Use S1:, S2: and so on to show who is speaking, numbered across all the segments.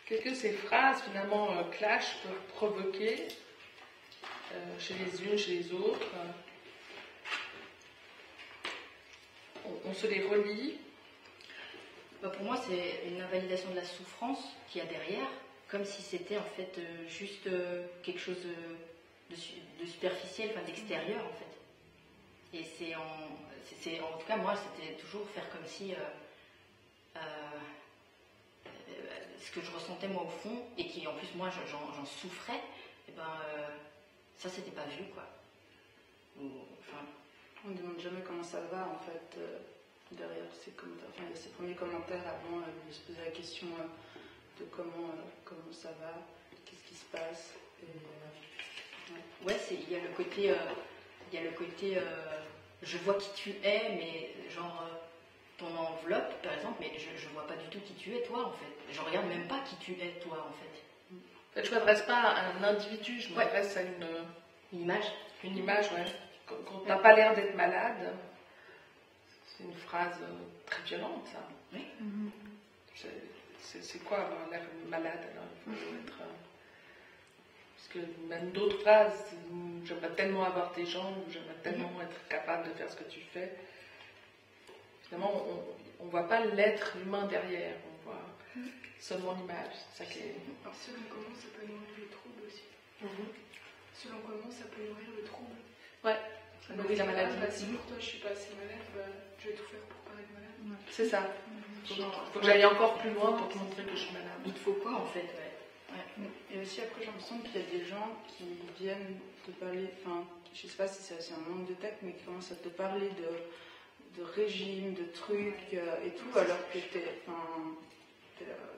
S1: Qu'est-ce que ces phrases, finalement, clash peuvent provoquer chez les unes, chez les autres? On se les relie.
S2: Pour moi, c'est une invalidation de la souffrance qu'il y a derrière, comme si c'était en fait juste quelque chose de superficiel, enfin d'extérieur en fait. Et en tout cas, moi, c'était toujours faire comme si ce que je ressentais moi au fond, et qui en plus moi j'en souffrais, et ça c'était pas vu quoi.
S3: On ne demande jamais comment ça va en fait derrière ces commentaires. Enfin, il y a ces premiers commentaires avant de se poser la question de comment ça va, qu'est-ce qui se passe.
S2: Ouais, il y a le côté je vois qui tu es, mais genre ton enveloppe par exemple, mais je vois pas du tout qui tu es toi en fait. Je regarde même pas qui tu es toi en fait.
S1: En fait, je m'adresse pas à un individu, je m'adresse à
S2: une image.
S1: Une image, ouais. Quand t'as pas l'air d'être malade, c'est une phrase très violente, ça.
S2: Oui.
S1: C'est quoi avoir l'air malade alors? Il faut être. Parce que même d'autres phrases, j'aimerais tellement avoir tes jambes, j'aimerais tellement être capable de faire ce que tu fais. Finalement, on ne voit pas l'être humain derrière, on voit seulement l'image. C'est ça qui est.
S4: Alors, selon comment ça peut nourrir le trouble aussi. Selon comment ça peut nourrir le trouble.
S1: Ouais, ça nourrit la maladie.
S4: Si pour toi je suis pas assez malade, je vais tout faire pour paraître malade.
S1: C'est ça. Il faut que j'aille encore plus loin pour te montrer que je suis malade.
S2: Il te faut quoi en fait?
S3: Et aussi après j'ai l'impression qu'il y a des gens qui viennent te parler, enfin je sais pas si c'est aussi un manque de tact, mais qui commencent à te parler de régime, de trucs et tout, alors que t'es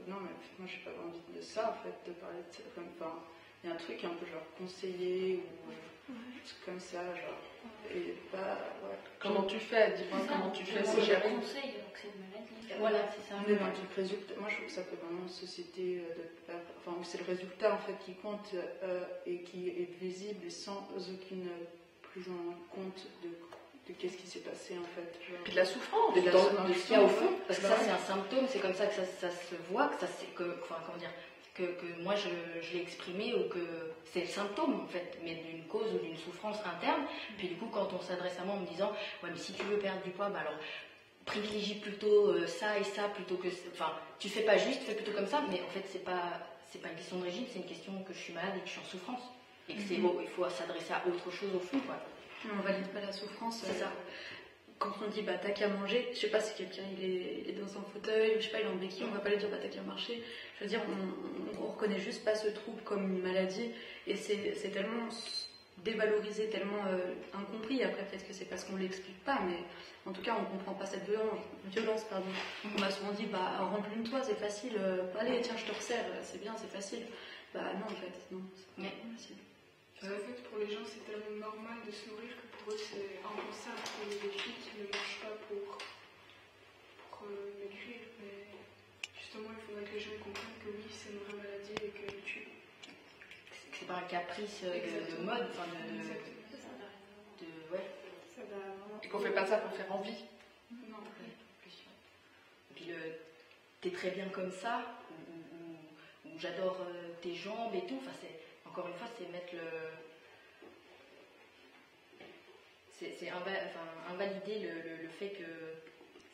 S3: non mais moi j'ai pas envie de ça en fait, de parler de ça, enfin il y a un truc un peu genre conseiller ou un truc comme ça, genre, et pas,
S1: Comment tu fais? Dis-moi comment tu fais si j'y arrive.
S5: Conseil, donc c'est une maladie.
S2: Voilà, c'est ça.
S3: On est dans le truc résultat. Moi je trouve que ça fait vraiment une société où c'est le résultat en fait qui compte et qui est visible et sans aucune prise en compte de qu'est-ce qui s'est passé en fait.
S1: Et puis de la souffrance.
S2: De ce qu'il y a au fond, parce que ça c'est un symptôme, c'est comme ça que ça se voit, que moi je l'ai exprimé, ou que c'est le symptôme en fait, mais d'une cause ou d'une souffrance interne. Puis du coup quand on s'adresse à moi en me disant ouais mais si tu veux perdre du poids, alors privilégie plutôt ça et ça plutôt que, enfin tu fais pas juste, fais plutôt comme ça, mais en fait c'est pas une question de régime, c'est une question que je suis malade et que je suis en souffrance et que il faut s'adresser à autre chose au fond quoi.
S5: On valide pas la souffrance.
S2: C'est ça.
S5: Quand on dit t'as qu'à manger, je sais pas si quelqu'un il est dans un fauteuil, je sais pas, il est en béquille, on va pas lui dire t'as qu'à marcher. Je veux dire, on reconnaît juste pas ce trouble comme une maladie, et c'est tellement dévalorisé, tellement incompris. Après peut-être que c'est parce qu'on l'explique pas, mais en tout cas on comprend pas cette violence. On m'a souvent dit remplis-toi, c'est facile, allez tiens je te resserre, c'est bien, c'est facile. Non en fait, non, c'est pas facile.
S4: Parce qu'en fait, pour les gens, c'est tellement normal de se nourrir que pour eux, c'est impensable pour les filles qui ne mangent pas pour maigrir. Mais justement, il faudrait que les gens comprennent que oui, c'est une vraie maladie et que tu.
S2: C'est pas un caprice de mode, enfin ouais.
S4: Ça va vraiment.
S1: Et qu'on fait pas ça pour faire envie.
S4: Non.
S2: Et puis t'es très bien comme ça, ou j'adore tes jambes et tout, enfin c'est. Encore une fois, c'est mettre invalider le fait que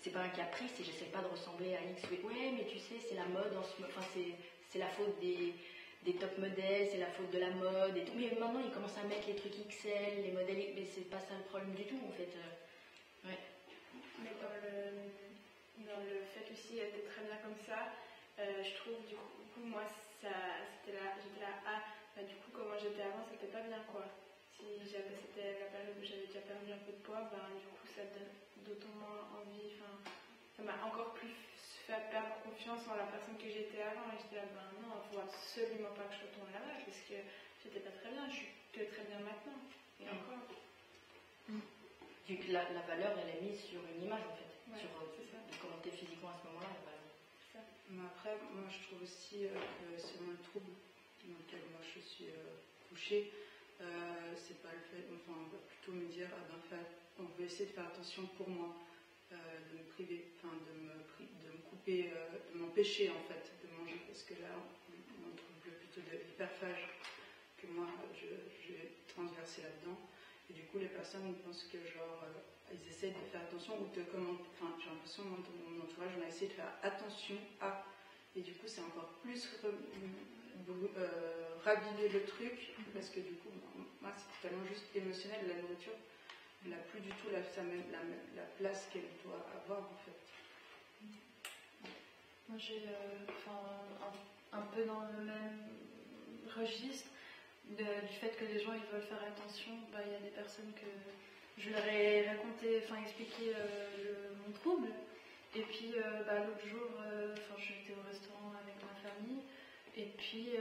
S2: c'est pas un caprice et j'essaie pas de ressembler à X. Ouais, mais tu sais, c'est la mode en ce moment. Enfin, c'est la faute des top modèles, c'est la faute de la mode et tout. Mais maintenant, ils commencent à mettre les trucs XL, les modèles, mais c'est pas ça le problème du tout en fait. Ouais.
S4: Mais dans le fait aussi d'être très bien comme ça, je trouve du coup moi j'étais là. Du coup, comment j'étais avant, c'était pas bien quoi. Si c'était la période où j'avais déjà perdu un peu de poids, du coup, ça donne d'autant moins envie. Ça m'a encore plus fait perdre confiance en la personne que j'étais avant. Et j'étais là, non, il faut absolument pas que je retourne là-bas parce que j'étais pas très bien. Je suis que très bien maintenant. Et encore.
S2: Vu que la valeur, elle est mise sur une image en fait.
S4: Ouais,
S2: sur comment t'es physiquement à ce moment-là.
S3: Mais après, moi je trouve aussi que selon le trouble dans lequel moi je suis couchée, c'est pas le fait, enfin on va plutôt me dire on veut essayer de faire attention pour moi, de me priver, de me couper, de m'empêcher en fait de manger, parce que là de hyperphage que moi j'ai transversé là-dedans. Et du coup, les personnes pensent que genre, ils essayent de faire attention ou de comment. Enfin, j'ai l'impression, moi, dans mon entourage, on a essayé de faire attention à. Et du coup, c'est encore plus raviver le truc parce que du coup, moi, c'est tellement juste émotionnel. La nourriture, elle n'a plus du tout la place qu'elle doit avoir en fait.
S5: Moi, j'ai un peu dans le même registre du fait que les gens ils veulent faire attention. Il y a des personnes que je leur ai raconté, expliqué mon trouble. Et puis l'autre jour, j'étais au restaurant avec ma famille. Et puis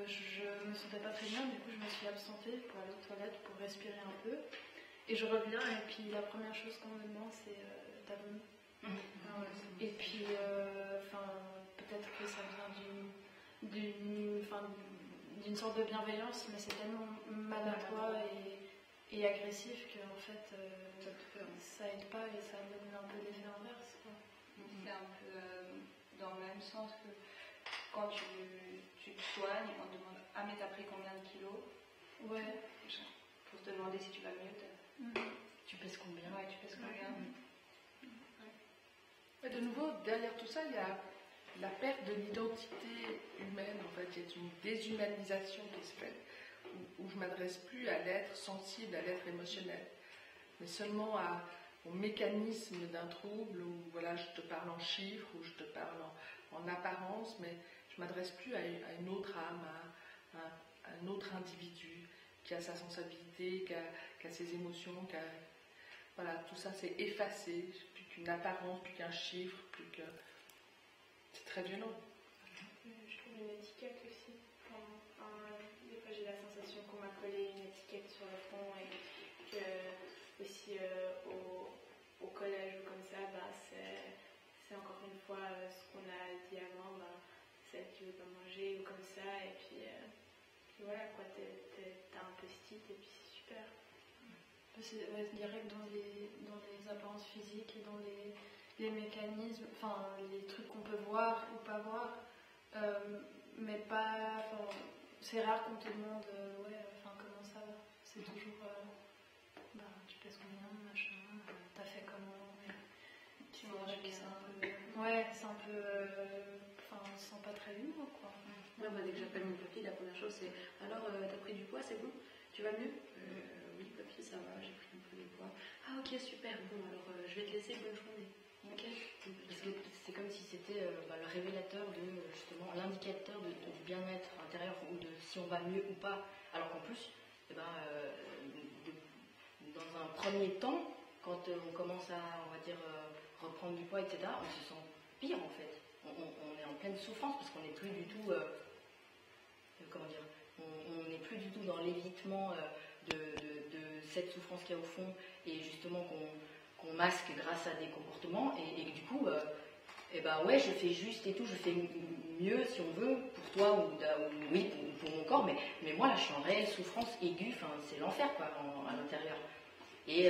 S5: je me sentais pas très bien. Du coup, je me suis absentée pour aller aux toilettes pour respirer un peu. Et je reviens et puis la première chose qu'on me demande c'est ta bonne. Et puis peut-être que ça vient d'une sorte de bienveillance, mais c'est tellement maladroit et agressif que en fait ça aide pas et ça donne un peu l'effet inverse.
S6: C'est un peu dans le même sens que quand tu te soignes, on te demande ah mais t'as pris combien de kilos?
S5: Ouais.
S6: Pour te demander si tu vas mieux.
S2: Tu pèses combien?
S6: Ouais, tu pèses combien?
S1: De nouveau, derrière tout ça, il y a la perte de l'identité humaine. En fait, il y a une déshumanisation qui se fait, où je ne m'adresse plus à l'être sensible, à l'être émotionnel, mais seulement au mécanisme d'un trouble, où voilà, je te parle en chiffres, où je te parle en apparence, mais je ne m'adresse plus à une autre âme, à un autre individu qui a sa sensibilité, qui a ses émotions, voilà, tout ça c'est effacé, plus qu'une apparence, plus qu'un chiffre, plus que... C'est très violent.
S4: Je trouve une étiquette aussi. Des fois j'ai la sensation qu'on m'a collé une étiquette sur le front et que aussi au collège ou comme ça, c'est encore une fois ce qu'on a dit avant, celle qui veut pas manger ou comme ça, et puis voilà quoi, t'as un post-it et puis c'est super.
S5: Je dirais que dans les apparences physiques et dans les mécanismes, les trucs qu'on peut voir ou pas voir, mais pas. C'est rare qu'on te demande, comment ça va. C'est toujours, tu pèses combien, machin, t'as fait comment. C'est vrai que c'est un peu. Ouais, c'est un peu. On se sent pas très humain, quoi.
S6: Ouais, dès que j'appelle mon papy, la première chose c'est alors, t'as pris du poids, c'est bon? Tu vas mieux? Oui, papy, ça va, j'ai pris un peu de poids. Ah, ok, super, bon, alors je vais te laisser, bonne journée. Ok.
S2: Parce que c'est comme si c'était le révélateur de justement l'indicateur du bien-être intérieur ou de si on va mieux ou pas. Alors qu'en plus, dans un premier temps, quand on commence à, on va dire, reprendre du poids, etc., on se sent pire en fait. On est en pleine souffrance parce qu'on n'est plus du tout, on n'est plus du tout dans l'évitement de cette souffrance qu'il y a au fond et justement qu'on masque grâce à des comportements et du coup, ouais, je fais juste et tout, je fais mieux si on veut pour toi ou oui pour mon corps, mais moi là je suis en réelle souffrance aiguë, c'est l'enfer quoi à l'intérieur. Et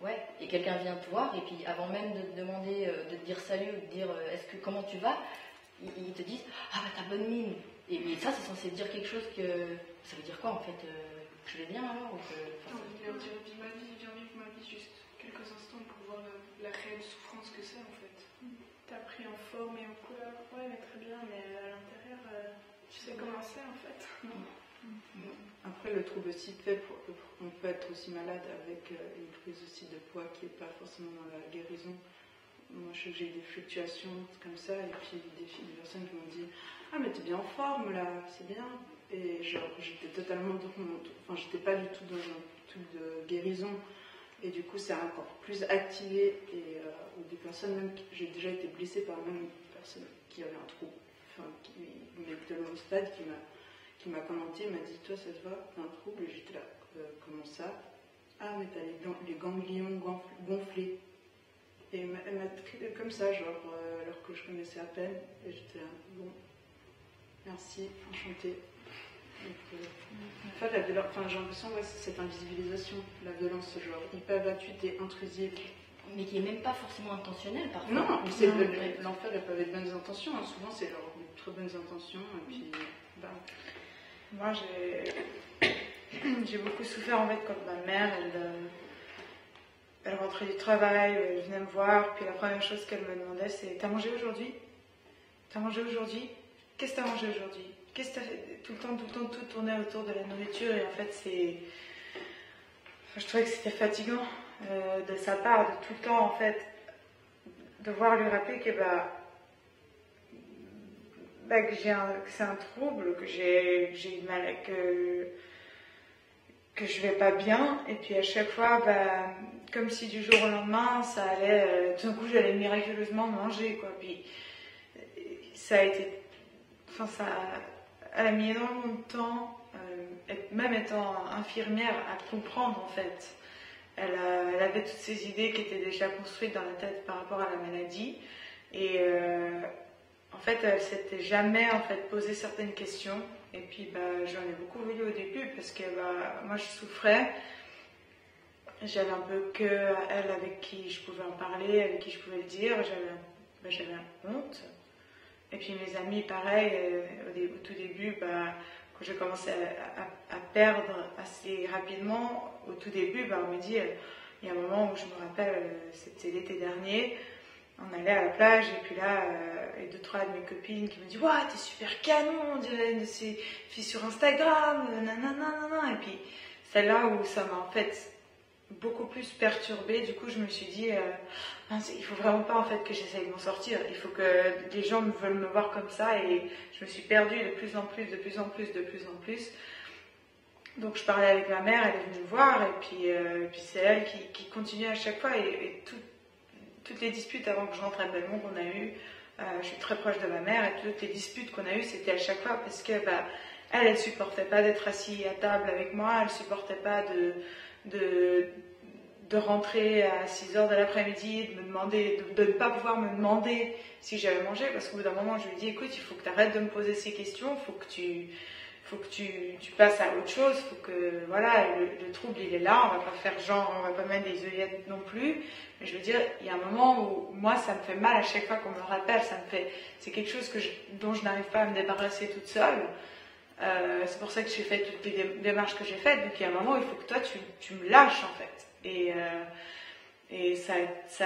S2: ouais, et quelqu'un vient te voir et puis avant même de te demander, de te dire salut, de te dire comment tu vas, ils te disent ah bah t'as bonne mine. Et ça c'est censé dire quelque chose que ça veut dire quoi en fait je vais bien alors
S3: Viens vivre ma vie juste quelques instants pour voir la réelle souffrance que c'est en fait.
S4: T'as pris en forme et en couleur, ouais mais très bien, mais à l'intérieur, tu sais comment c'est en fait.
S3: Après le trouble aussi on peut être aussi malade avec une prise aussi de poids qui n'est pas forcément dans la guérison. Moi je sais que j'ai eu des fluctuations comme ça et puis des personnes qui m'ont dit ah mais t'es bien en forme là, c'est bien. Et genre j'étais totalement j'étais pas du tout dans un truc de guérison et du coup c'est encore plus activé ou des personnes même j'ai déjà été blessée par même une personne qui avait un trouble, mais de long stade qui m'a commenté, m'a dit toi ça te va, t'as un trouble? Et j'étais là comment ça? Ah mais t'as les ganglions gonflés. Et elle m'a traité comme ça, genre, alors que je connaissais à peine. Et j'étais là, bon, merci, enchantée. Donc, en fait, j'ai l'impression, c'est cette invisibilisation, la violence, genre, hyper gratuite et intrusive.
S2: Mais qui n'est même pas forcément intentionnelle parfois.
S3: Non, l'enfer, il n'y a pas de bonnes intentions. Hein. Souvent, c'est genre très bonnes intentions. Et puis, moi, j'ai beaucoup souffert en fait quand ma mère, elle rentrait du travail, elle venait me voir, puis la première chose qu'elle me demandait, c'est « T'as mangé aujourd'hui ? T'as mangé aujourd'hui ? Qu'est-ce que t'as mangé aujourd'hui ? Qu'est-ce que t'as fait ?» Tout le temps, tout tournait autour de la nourriture, et en fait, je trouvais que c'était fatigant de sa part, de tout le temps, en fait, devoir lui rappeler que, que c'est un trouble, que j'ai une maladie, que je vais pas bien, et puis à chaque fois, comme si du jour au lendemain, ça allait, tout d'un coup, j'allais miraculeusement manger, quoi. Puis ça a été, elle a mis énormément de temps, même étant infirmière, à comprendre en fait. Elle avait toutes ces idées qui étaient déjà construites dans la tête par rapport à la maladie, et en fait, elle s'était jamais en fait posé certaines questions. Et puis j'en ai beaucoup voulu au début parce que moi je souffrais. J'avais un peu que elle avec qui je pouvais en parler, avec qui je pouvais le dire. J'avais honte. Et puis mes amis, pareil, au tout début, quand j'ai commencé à perdre assez rapidement, au tout début, on me dit, il y a un moment où je me rappelle, c'était l'été dernier, on allait à la plage, et puis là, il y a 2-3 de mes copines qui me disent « Waouh, t'es super canon, on dirait une de ces filles sur Instagram, nanana. » Et puis, c'est là où ça m'a en fait beaucoup plus perturbée. Du coup, je me suis dit il faut vraiment pas en fait que j'essaye de m'en sortir. Il faut que les gens veulent me voir comme ça, et je me suis perdue de plus en plus. Donc, je parlais avec ma mère, elle est venue me voir, et puis c'est elle qui continuait à chaque fois, et toutes les disputes avant que je rentre à Belmont qu'on a eues, je suis très proche de ma mère, et toutes les disputes qu'on a eues, c'était à chaque fois parce que elle supportait pas d'être assise à table avec moi, elle supportait pas de rentrer à 6h de l'après-midi, de me demander, de ne pas pouvoir me demander si j'avais mangé, parce qu'au bout d'un moment je lui ai dit écoute, il faut que tu arrêtes de me poser ces questions, il faut que tu passes à autre chose, faut que voilà, le trouble il est là, on va pas faire genre, on va pas mettre des œillettes non plus, mais je veux dire, il y a un moment où moi ça me fait mal à chaque fois qu'on me rappelle, c'est quelque chose dont je n'arrive pas à me débarrasser toute seule. C'est pour ça que j'ai fait toutes les démarches que j'ai faites, donc il y a un moment où il faut que toi tu me lâches en fait, et ça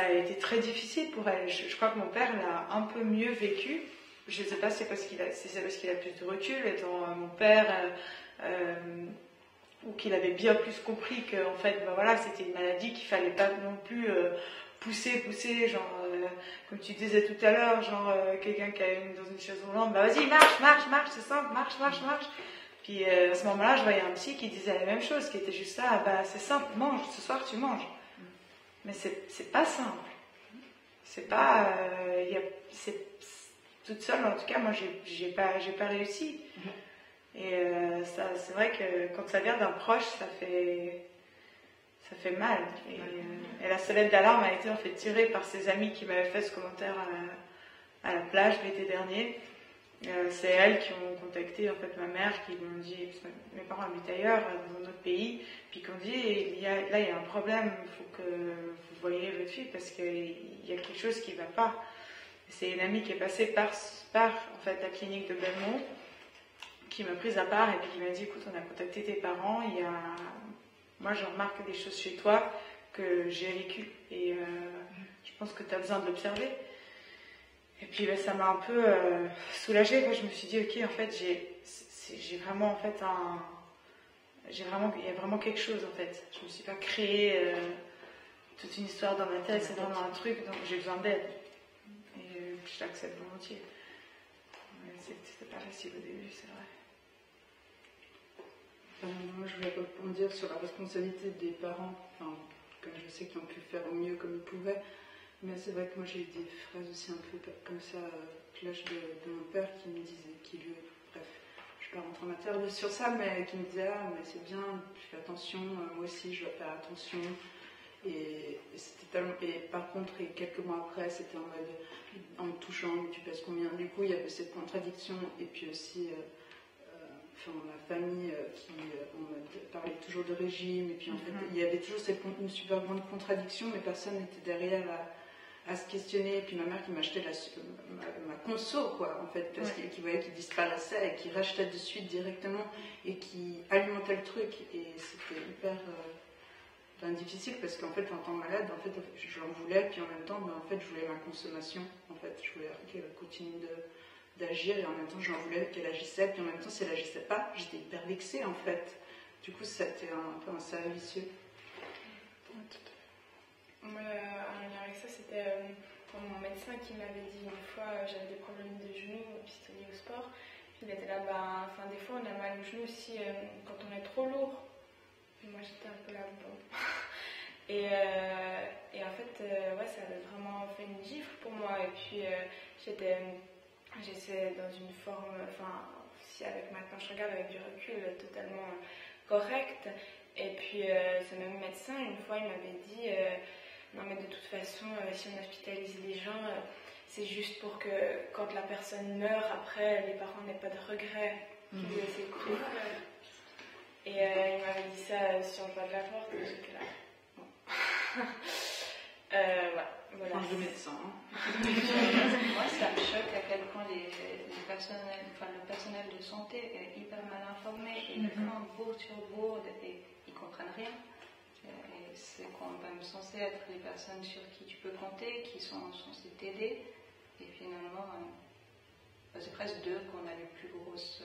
S3: a été très difficile pour elle. Je crois que mon père l'a un peu mieux vécu. Je ne sais pas si c'est parce qu'il a plus de recul, étant mon père, ou qu'il avait bien plus compris que en fait, voilà, c'était une maladie qu'il fallait pas non plus pousser, genre, comme tu disais tout à l'heure, genre quelqu'un qui est dans une chaise roulante, vas-y, marche, c'est simple, marche. Puis à ce moment-là, je voyais un psy qui disait la même chose, qui était juste ça, c'est simple, mange, ce soir tu manges. Mais c'est pas simple. C'est pas, toute seule, en tout cas, moi, j'ai pas réussi. Et c'est vrai que quand ça vient d'un proche, ça fait mal. Et la sonnette d'alarme a été en fait tirée par ses amis qui m'avaient fait ce commentaire à la plage l'été dernier. C'est elles qui ont contacté en fait ma mère, qui m'ont dit, parce que mes parents habitent ailleurs, dans un autre pays, puis qui ont dit il y a un problème, il faut que vous voyiez votre fille parce qu'il y a quelque chose qui ne va pas. C'est une amie qui est passée par en fait, la clinique de Belmont, qui m'a prise à part et puis qui m'a dit écoute, on a contacté tes parents, moi je remarque des choses chez toi que j'ai vécues, et je pense que tu as besoin de l'observer. Et puis ça m'a un peu soulagée. Je me suis dit ok, en fait j'ai vraiment en fait il y a vraiment quelque chose en fait. Je me suis pas créé toute une histoire dans ma tête, c'est vraiment un truc, donc j'ai besoin d'aide. Et je l'accepte volontiers. Mais c'était pas facile au début, c'est vrai. Moi je voulais rebondir sur la responsabilité des parents, comme je sais qu'ils ont pu faire au mieux comme ils pouvaient. Mais c'est vrai que moi j'ai eu des phrases aussi un peu comme ça, clash de mon père qui me disait, bref, je ne vais pas rentrer en matière sur ça, mais qui me disait mais c'est bien, tu fais attention, moi aussi je dois faire attention. Et c'était tellement, et par contre, quelques mois après, c'était en me touchant, tu pèses combien. Du coup, il y avait cette contradiction, et puis aussi ma famille on me parlait toujours de régime, et puis en fait, il y avait toujours une super grande contradiction, mais personne n'était derrière à se questionner. Et puis ma mère qui m'achetait ma conso, quoi, en fait, parce qu'il voyait qu'il disparaissait et qui rachetait de suite directement et qui alimentait le truc. Et c'était hyper difficile parce qu'en fait, en tant que malade, en fait, j'en voulais, puis en même temps, en fait, je voulais ma consommation. En fait, je voulais qu'elle continue d'agir et en même temps, j'en voulais qu'elle agissait. Puis en même temps, si elle agissait pas, j'étais hyper vexée, en fait. Du coup, c'était un peu un cercle vicieux.
S4: Moi, en lien avec ça, c'était mon médecin qui m'avait dit une fois, j'avais des problèmes de genoux, puis c'était lié au sport. Il était là, des fois on a mal au genou aussi quand on est trop lourd. Et moi j'étais un peu là, bon. Et en fait, ça avait vraiment fait une gifle pour moi. Et puis j'étais dans une forme, si avec maintenant je regarde avec du recul, totalement correcte. Et puis ce même médecin, une fois, il m'avait dit non mais de toute façon, si on hospitalise les gens, c'est juste pour que quand la personne meurt, après, les parents n'aient pas de regrets. Et il m'avait dit ça sur le pas de la porte, et j'étais là. Bon. Voilà.
S3: Change de médecin.
S7: Moi, ça me choque à quel point le personnel de santé est hyper mal informé. Ils font bourde sur bourde et ils ne comprennent rien. Et c'est quand même censé être les personnes sur qui tu peux compter, qui sont censées t'aider. Et finalement, c'est presque d'eux qu'on a les plus grosses,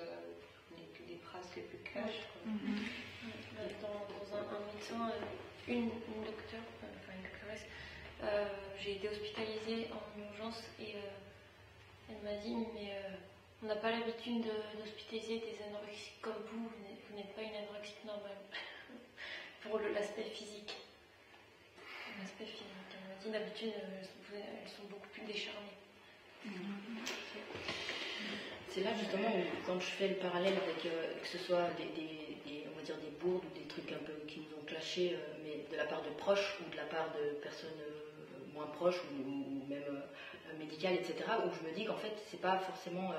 S7: les phrases les plus cash.
S6: Dans un médecin, une docteure, une doctoresse, j'ai été hospitalisée en urgence et elle m'a dit mais on n'a pas l'habitude d'hospitaliser des anorexiques comme vous n'êtes pas une anorexique normale. Pour l'aspect physique. L'aspect physique. Elle m'a dit d'habitude elles sont beaucoup plus décharnées.
S2: C'est là justement où, quand je fais le parallèle avec que ce soit on va dire des bourdes ou des trucs un peu qui nous ont clashés, mais de la part de proches ou de la part de personnes moins proches ou même médicales, etc., où je me dis qu'en fait c'est pas forcément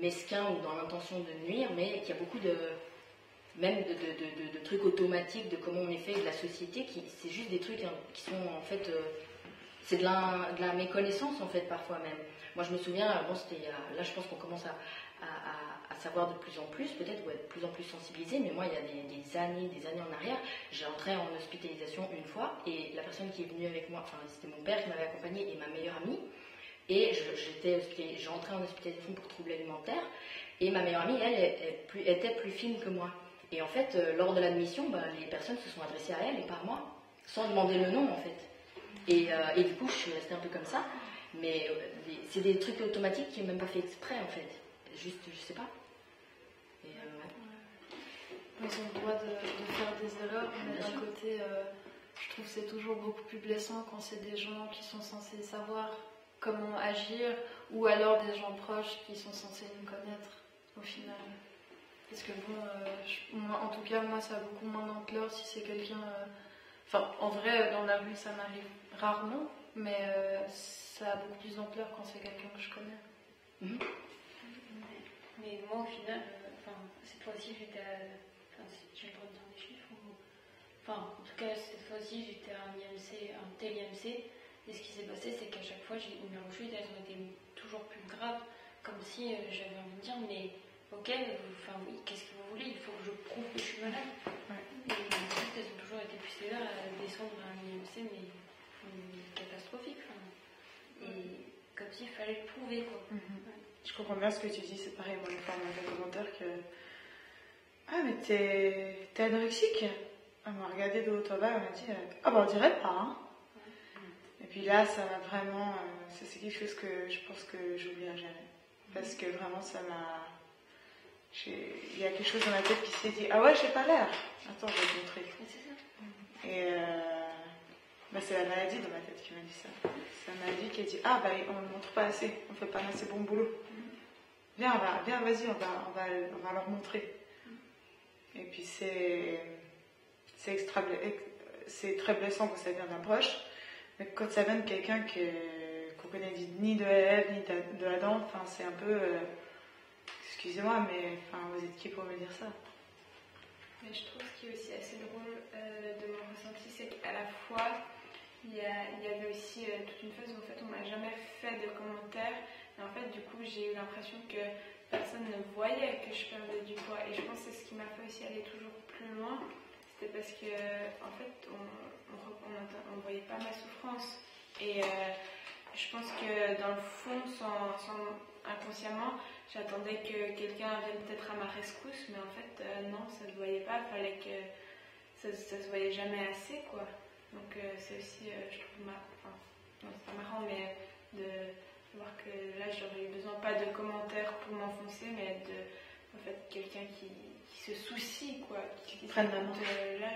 S2: mesquin ou dans l'intention de nuire, mais qu'il y a beaucoup de trucs automatiques de comment on est fait, de la société, c'est juste des trucs qui sont en fait c'est de la méconnaissance en fait parfois même. Moi je me souviens, là je pense qu'on commence à savoir de plus en plus peut-être, ou être de plus en plus sensibilisé, mais moi il y a des années en arrière, j'ai entré en hospitalisation une fois et la personne qui est venue avec moi, c'était mon père qui m'avait accompagnée et ma meilleure amie, et j'ai entré en hospitalisation pour troubles alimentaires et ma meilleure amie elle était plus fine que moi. Et en fait, lors de l'admission, les personnes se sont adressées à elle et pas à moi, sans demander le nom en fait. Et du coup, je suis restée un peu comme ça. Mais c'est des trucs automatiques qui n'ont même pas fait exprès en fait. Juste, je sais pas.
S5: Ils ont le droit de faire des erreurs, mais d'un côté, je trouve que c'est toujours beaucoup plus blessant quand c'est des gens qui sont censés savoir comment agir, ou alors des gens proches qui sont censés nous connaître au final. Parce que en tout cas, moi, ça a beaucoup moins d'ampleur si c'est quelqu'un... en vrai, dans la rue, ça m'arrive rarement, mais ça a beaucoup plus d'ampleur quand c'est quelqu'un que je connais.
S6: Mais moi, au final, cette fois-ci, j'étais j'ai le droit de dire des chiffres en tout cas, cette fois-ci, j'étais à un tel IMC, et ce qui s'est passé, c'est qu'à chaque fois, mes rechutes, elles ont été toujours plus graves, comme si j'avais envie de dire, mais... Ok, oui, qu'est-ce que vous voulez? Il faut que je prouve que je suis malade. Et ensuite, elles ont toujours été plus sévères à descendre à un IMC, mais catastrophique. Et comme s'il fallait le prouver, quoi.
S3: Je comprends bien ce que tu dis, c'est pareil. Moi, une fois, on m'a fait un commentaire que. Ah, mais t'es anorexique? Elle m'a regardé de haut en bas, elle m'a dit on dirait pas, hein. Et puis là, ça m'a vraiment. Ça, c'est quelque chose que je pense que j'oublie à gérer. Parce que vraiment, ça m'a. Il y a quelque chose dans ma tête qui s'est dit ah ouais, j'ai pas l'air. Attends, je vais te montrer. Et c'est la maladie dans ma tête qui m'a dit ça. C'est la maladie qui a dit on ne montre pas assez, on fait pas un assez bon boulot. Viens, vas-y, on va leur montrer. Et puis c'est très blessant quand ça vient d'un proche, mais quand ça vient de quelqu'un qu'on connaît ni de Ève ni de Adam, c'est un peu excusez-moi, mais vous êtes qui pour me dire ça?
S4: Mais je trouve ce qui est aussi assez drôle de mon ressenti, c'est qu'à la fois, il y avait aussi toute une phase où en fait on m'a jamais fait de commentaires. Et en fait, du coup, j'ai eu l'impression que personne ne voyait que je perdais du poids. Et je pense que c'est ce qui m'a fait aussi aller toujours plus loin. C'était parce que, en fait, on voyait pas ma souffrance. Et je pense que dans le fond, inconsciemment, j'attendais que quelqu'un vienne peut-être à ma rescousse. Mais en fait, non, ça ne se voyait pas. Il fallait que ça se voyait jamais assez, quoi. Donc c'est aussi, je trouve, non, c'est pas marrant, mais de voir que là, j'aurais eu besoin pas de commentaires pour m'enfoncer, mais en fait, quelqu'un qui se soucie, quoi. Qui
S2: prenne la main.
S4: Là,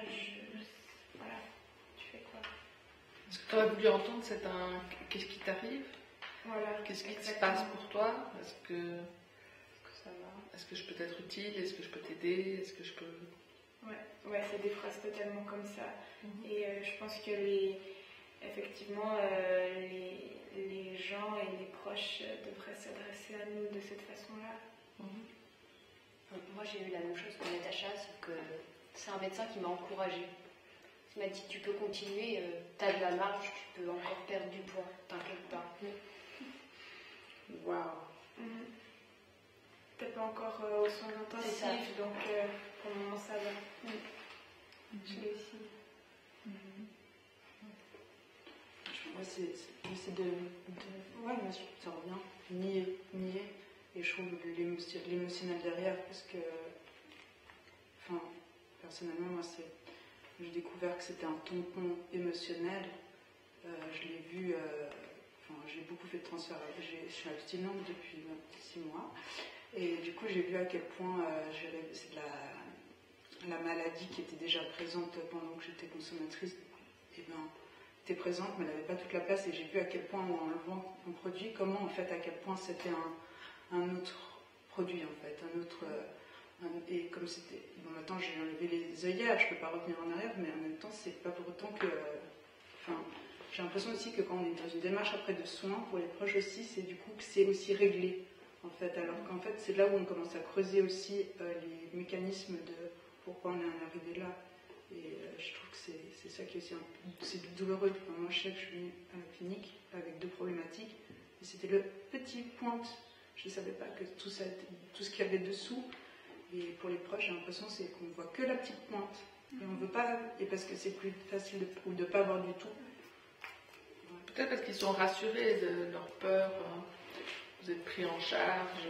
S4: voilà, tu fais quoi?
S1: Ce que tu aurais voulu entendre, c'est qu'est-ce qui t'arrive?
S4: Voilà.
S1: Qu'est-ce qui se passe pour toi? Est-ce que ça va? Est-ce que je peux t'être utile? Est-ce que je peux t'aider? Est-ce que je peux...
S4: Ouais, c'est des phrases totalement comme ça. Et je pense que effectivement, les gens et les proches devraient s'adresser à nous de cette façon-là.
S2: Moi, j'ai eu la même chose que Natacha, sauf que c'est un médecin qui m'a encouragée. Il m'a dit, tu peux continuer, tu as de la marge, tu peux encore perdre du poids, t'inquiète pas.
S3: Waouh.
S4: T'es pas encore aux soins intensifs, donc pour le moment ça va. Je l'ai aussi.
S3: J'essaie de ouais, bien sûr, ça revient, nier, et je trouve l'émotionnel derrière, parce que, enfin, personnellement, moi, j'ai découvert que c'était un tampon émotionnel. Je l'ai vu, j'ai beaucoup fait de transfert. Je suis abstinente depuis 6 mois, et du coup, j'ai vu à quel point c'est de la maladie qui était déjà présente pendant que j'étais consommatrice, était présente, mais elle n'avait pas toute la place, et j'ai vu à quel point, en enlevant un produit, comment, en fait, à quel point c'était un autre produit, en fait, et comme c'était... Bon, maintenant, j'ai enlevé les œillères, je ne peux pas revenir en arrière, mais en même temps, c'est pas pour autant que... j'ai l'impression aussi que quand on est dans une démarche après de soins, pour les proches aussi, c'est du coup que c'est aussi réglé, en fait, alors qu'en fait, c'est là où on commence à creuser aussi les mécanismes de pourquoi on est arrivé là. Et je trouve que c'est ça qui est aussi c'est douloureux. Enfin, moi, je sais que je suis à la clinique avec 2 problématiques. Et c'était le petit pointe. Je ne savais pas que tout ce qu'il y avait dessous. Et pour les proches, j'ai l'impression c'est qu'on ne voit que la petite pointe. Et on veut pas, et parce que c'est plus facile de ne pas voir du tout.
S1: Ouais. Peut-être parce qu'ils sont rassurés de leur peur. Vous êtes pris en charge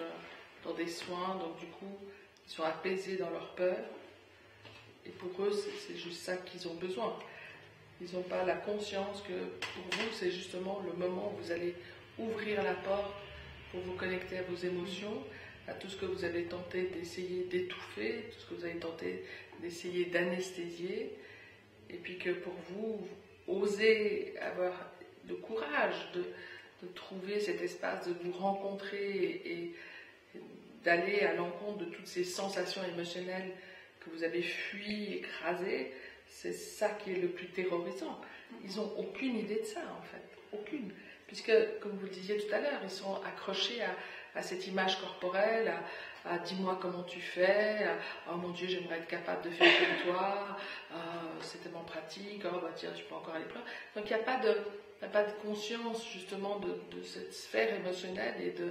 S1: dans des soins, donc du coup, ils sont apaisés dans leur peur. Et pour eux, c'est juste ça qu'ils ont besoin. Ils n'ont pas la conscience que pour vous, c'est justement le moment où vous allez ouvrir la porte pour vous connecter à vos émotions, à tout ce que vous avez tenté d'essayer d'étouffer, tout ce que vous avez tenté d'essayer d'anesthésier. Et puis que pour vous, osez avoir le courage de trouver cet espace, de vous rencontrer et d'aller à l'encontre de toutes ces sensations émotionnelles que vous avez fui, écrasé, c'est ça qui est le plus terrorisant. Ils n'ont aucune idée de ça, en fait. Aucune. Puisque, comme vous le disiez tout à l'heure, ils sont accrochés à cette image corporelle, à dis-moi comment tu fais, oh mon Dieu, j'aimerais être capable de faire comme toi, c'est tellement pratique, oh bah tiens, tu peux encore aller plus loin. Donc, il n'y a pas de conscience, justement, de cette sphère émotionnelle et de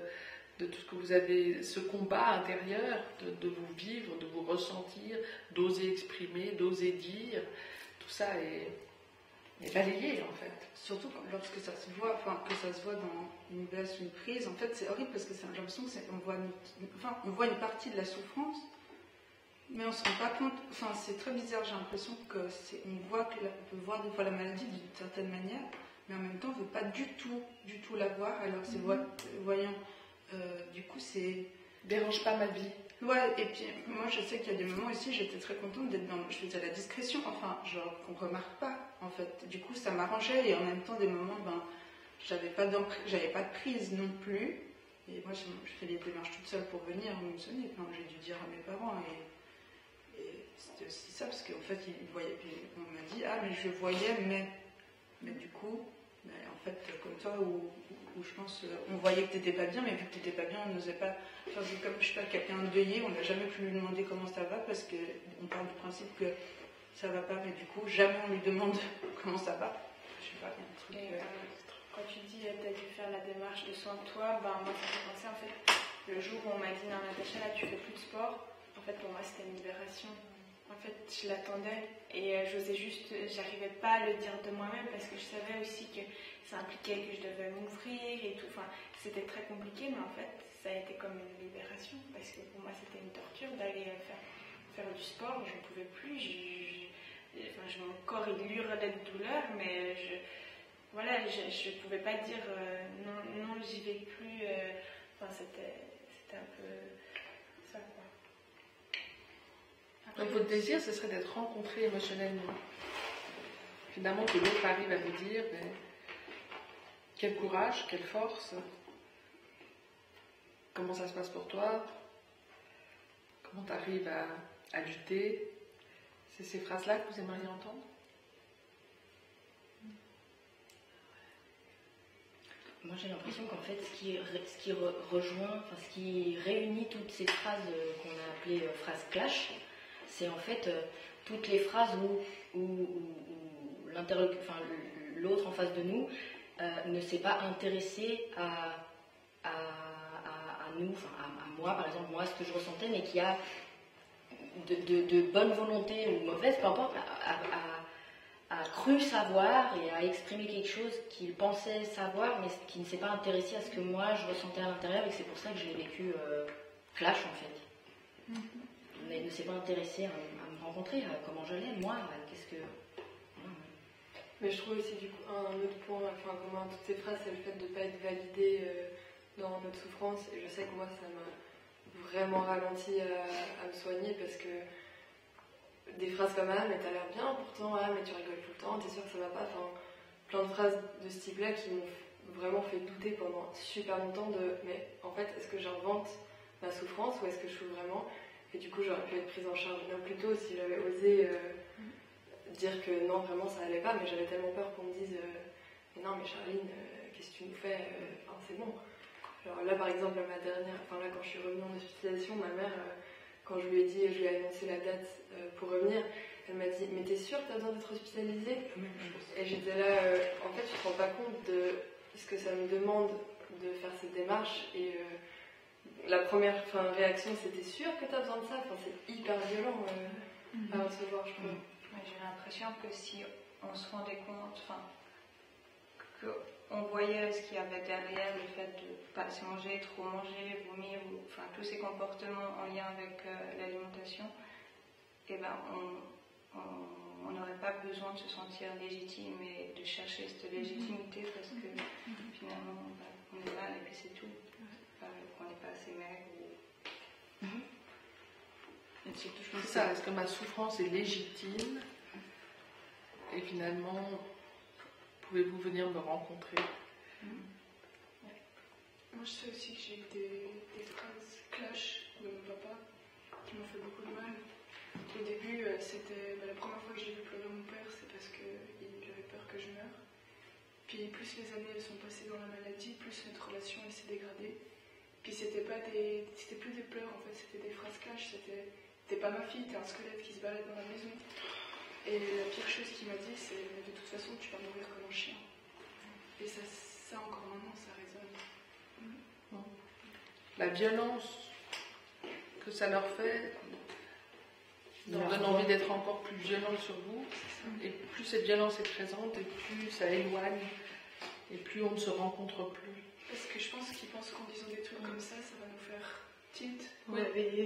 S1: tout ce que vous avez, ce combat intérieur, de vous vivre, de vous ressentir, d'oser exprimer, d'oser dire, tout ça est balayé en fait.
S3: Surtout lorsque ça se voit, que ça se voit dans une baisse, une prise, en fait c'est horrible parce que j'ai l'impression qu'on voit une partie de la souffrance, mais on ne se rend pas compte, c'est très bizarre, j'ai l'impression qu'on peut voir des fois la maladie d'une certaine manière, mais en même temps on ne veut pas du tout la voir, alors c'est voyant. Du coup, c'est...
S1: Dérange pas ma vie.
S3: Ouais, et puis moi je sais qu'il y a des moments aussi, j'étais très contente d'être je faisais la discrétion, genre qu'on remarque pas, en fait. Du coup, ça m'arrangeait, et en même temps, des moments, j'avais pas de prise non plus. Et moi, je fais les démarches toute seule pour venir me soigner. J'ai dû dire à mes parents, et c'était aussi ça, parce qu'en fait, ils voyaient, puis on m'a dit, mais je voyais, mais du coup... en fait, comme toi, où je pense, on voyait que tu n'étais pas bien, mais vu que tu n'étais pas bien, on n'osait pas. Comme je sais pas, quelqu'un endeuillé, on n'a jamais pu lui demander comment ça va, parce qu'on part du principe que ça va pas, mais du coup, jamais on lui demande comment ça va. Je sais pas, il y a un truc.
S4: Et quand tu dis tu as dû faire la démarche de soin de toi, moi ça me fait penser en fait, le jour où on m'a dit non Natacha là tu fais plus de sport, en fait pour moi c'était une libération. En fait je l'attendais et j'arrivais pas à le dire de moi-même parce que je savais aussi que ça impliquait que je devais m'ouvrir et tout, enfin c'était très compliqué mais en fait ça a été comme une libération parce que pour moi c'était une torture d'aller faire du sport, je ne pouvais plus, mon corps il hurlait de douleur mais je ne pouvais pas dire non, j'y vais plus. C'était un peu ça, quoi.
S1: Donc votre désir, ce serait d'être rencontré émotionnellement. Finalement, que l'autre arrive à vous dire quel courage, quelle force, comment ça se passe pour toi, comment tu arrives à lutter. C'est ces phrases-là que vous aimeriez entendre?
S2: Moi j'ai l'impression qu'en fait ce qui rejoint, ce qui réunit toutes ces phrases qu'on a appelées phrases clash, c'est en fait toutes les phrases où l'autre en face de nous ne s'est pas intéressé à nous, à moi par exemple, moi ce que je ressentais, mais qui a de bonne volonté ou mauvaise, peu importe, a cru savoir et a exprimé quelque chose qu'il pensait savoir, mais qui ne s'est pas intéressé à ce que moi je ressentais à l'intérieur, et c'est pour ça que je l'ai vécu clash en fait. Mais ne s'est pas intéressé à me rencontrer, à comment je l'ai, moi, qu'est-ce que...
S8: Mais je trouve aussi du coup un autre point commun à toutes ces phrases, c'est le fait de ne pas être validé dans notre souffrance, et je sais que moi ça m'a vraiment ralenti à me soigner parce que des phrases comme mais t'as l'air bien pourtant, mais tu rigoles tout le temps, t'es sûr que ça va pas, plein de phrases de ce type là qui m'ont vraiment fait douter pendant super longtemps mais en fait est-ce que j'invente ma souffrance ou est-ce que je souffre vraiment, et du coup j'aurais pu être prise en charge bien plus tôt si j'avais osé dire que non vraiment ça allait pas, mais j'avais tellement peur qu'on me dise mais non mais Charline qu'est-ce que tu nous fais, c'est bon. Alors là par exemple quand je suis revenue en hospitalisation, ma mère quand je lui ai annoncé la date pour revenir, elle m'a dit mais t'es sûre que t'as besoin d'être hospitalisée? Et j'étais là, en fait tu te rends pas compte de ce que ça me demande de faire cette démarche, et la première réaction c'était sûr que t'as besoin de ça, c'est hyper violent à recevoir, je trouve.
S7: J'ai l'impression que si on se rendait compte, qu'on voyait ce qu'il y avait derrière le fait de ne pas se manger, trop manger, vomir, tous ces comportements en lien avec l'alimentation, on n'aurait pas besoin de se sentir légitime et de chercher cette légitimité parce que finalement on est là et puis c'est tout. On n'est pas assez maigre.
S1: C'est ça, est-ce que ma souffrance est légitime? Et finalement, pouvez-vous venir me rencontrer?
S3: Moi je sais aussi que j'ai eu des phrases clash de mon papa qui m'ont fait beaucoup de mal. Au début, c'était la première fois que j'ai vu pleurer mon père, c'est parce qu'il avait peur que je meure. Puis plus les années elles sont passées dans la maladie, plus notre relation elle s'est dégradée. Puis c'était plus des pleurs en fait, c'était des phrases clash, c'était t'es pas ma fille, t'es un squelette qui se balade dans la maison. Et la pire chose qu'il m'a dit, c'est de toute façon tu vas mourir comme un chien. Et ça encore maintenant ça résonne.
S1: La violence que ça leur fait leur donne envie d'être encore plus violent sur vous, et plus cette violence est présente, et plus ça éloigne, et plus on ne se rencontre plus.
S3: Parce que je pense qu'ils pensent qu'en disant des trucs comme ça va nous faire tilt,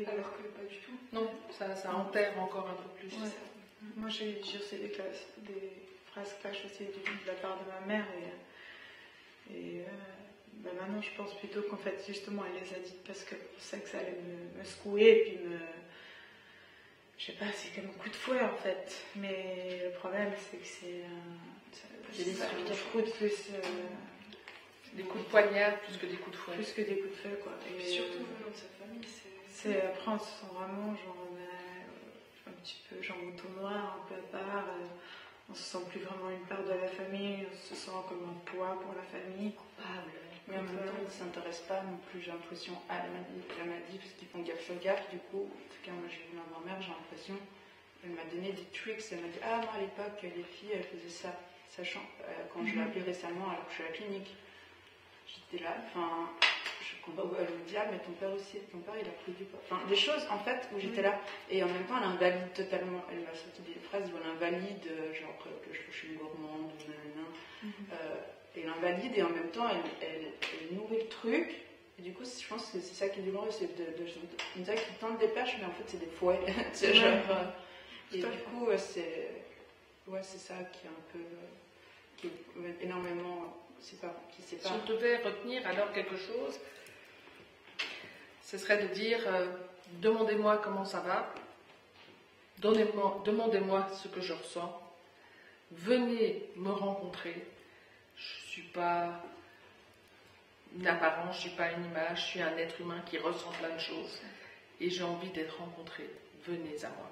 S3: alors que pas du tout.
S1: Non, ça enterre encore un peu plus.
S3: Ouais.
S9: Moi j'ai reçu des phrases clash aussi de la part de ma mère, et maintenant je pense plutôt qu'en fait justement elle les a dites parce qu'elle pensait que ça allait me secouer et puis je sais pas, c'est comme un coup de fouet en fait, mais le problème c'est que c'est des coups de plus
S1: des coups de poignard plus que des coups de fouet.
S9: Plus que des coups de fouet quoi.
S3: Et surtout venant de sa famille,
S9: après on se sent vraiment genre un petit peu genre mouton noir, un peu à part, on se sent plus vraiment une part de la famille, on se sent comme un poids pour la famille, coupable.
S3: Mais en même temps, ils ne s'intéressent pas non plus, j'ai l'impression, à la maladie, parce qu'ils font gaffe, du coup. En tout cas, moi j'ai vu ma grand-mère, j'ai l'impression, elle m'a donné des tricks, elle m'a dit moi à l'époque, les filles, elles faisaient ça. sachant, quand je l'ai appelé récemment, alors que je suis à la clinique, j'étais là, enfin, elle me dit, ah, mais ton père aussi, ton père il a pris du poids. Enfin, des choses en fait où j'étais là, et en même temps elle invalide totalement, elle m'a sorti des phrases où elle invalide, genre que je suis gourmande, et elle invalide, et en même temps elle nourrit le truc, et du coup je pense que c'est ça qui est douloureux, c'est on dirait qu'ils tentent des perches, mais en fait c'est des fouets, c'est genre, et du coup c'est ça qui est un peu, qui est énormément, qui sépare.
S1: Si on devait retenir alors quelque chose, ce serait de dire demandez-moi comment ça va, demandez-moi ce que je ressens, venez me rencontrer. Je ne suis pas une apparence, je ne suis pas une image, je suis un être humain qui ressent plein de choses et j'ai envie d'être rencontré. Venez à moi.